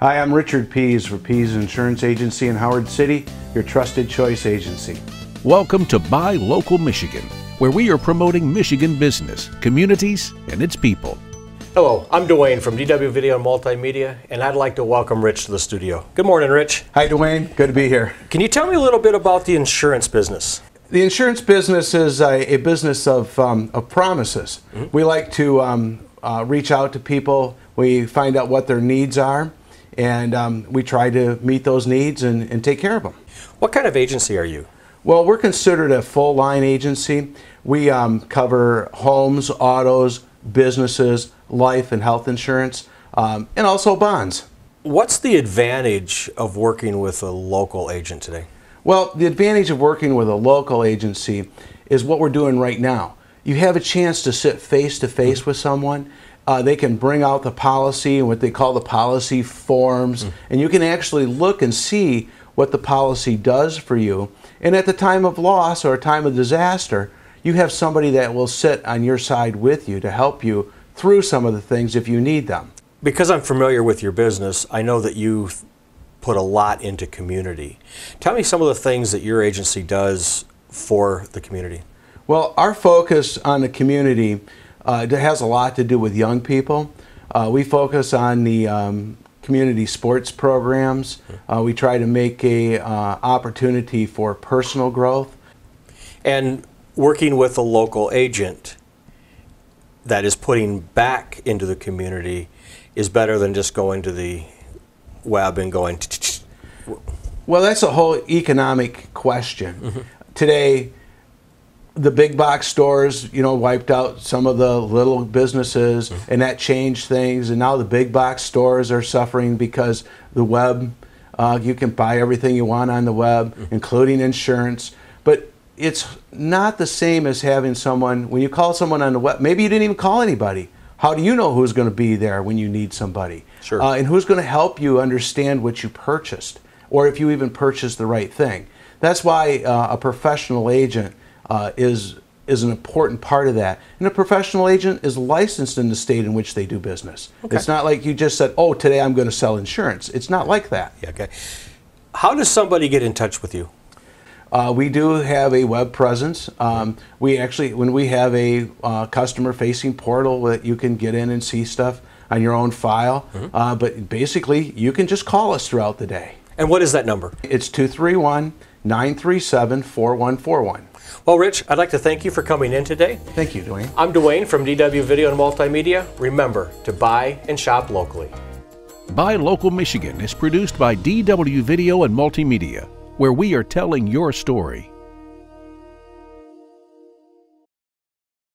Hi, I'm Richard Pease for Pease Insurance Agency in Howard City, your trusted choice agency. Welcome to Buy Local Michigan, where we are promoting Michigan business, communities, and its people. Hello, I'm Dwayne from DW Video and Multimedia, and I'd like to welcome Rich to the studio. Good morning, Rich. Hi, Dwayne. Good to be here. Can you tell me a little bit about the insurance business? The insurance business is a business of promises. We like to reach out to people. We find out what their needs are, and we try to meet those needs and take care of them. What kind of agency are you? Well, we're considered a full-line agency. We cover homes, autos, businesses, life and health insurance, and also bonds. What's the advantage of working with a local agent today? Well, the advantage of working with a local agency is what we're doing right now. You have a chance to sit face to face with someone. They can bring out the policy and what they call the policy forms, and you can actually look and see what the policy does for you. And at the time of loss or time of disaster, you have somebody that will sit on your side with you to help you through some of the things if you need them. Because I'm familiar with your business, I know that you put a lot into community. Tell me some of the things that your agency does for the community. Well, our focus on the community has a lot to do with young people. We focus on the community sports programs. We try to make a opportunity for personal growth. And working with a local agent that is putting back into the community is better than just going to the web and going Well, that's a whole economic question. Today, the big box stores, wiped out some of the little businesses, and that changed things. And now the big box stores are suffering because the web, you can buy everything you want on the web, including insurance. But it's not the same as having someone, when you call someone on the web, maybe you didn't even call anybody. How do you know who's going to be there when you need somebody? Sure. And who's going to help you understand what you purchased, or if you even purchased the right thing? That's why a professional agent is an important part of that. And a professional agent is licensed in the state in which they do business. Okay. It's not like you just said, oh, today I'm going to sell insurance. It's not like that. Yeah, okay. How does somebody get in touch with you? We do have a web presence. We actually, when we have a customer-facing portal that you can get in and see stuff on your own file, but basically you can just call us throughout the day. And what is that number? It's 231-937-4141. Well, Rich, I'd like to thank you for coming in today. Thank you, Dwayne. I'm Dwayne from DW Video and Multimedia. Remember to buy and shop locally. Buy Local Michigan is produced by DW Video and Multimedia, where we are telling your story.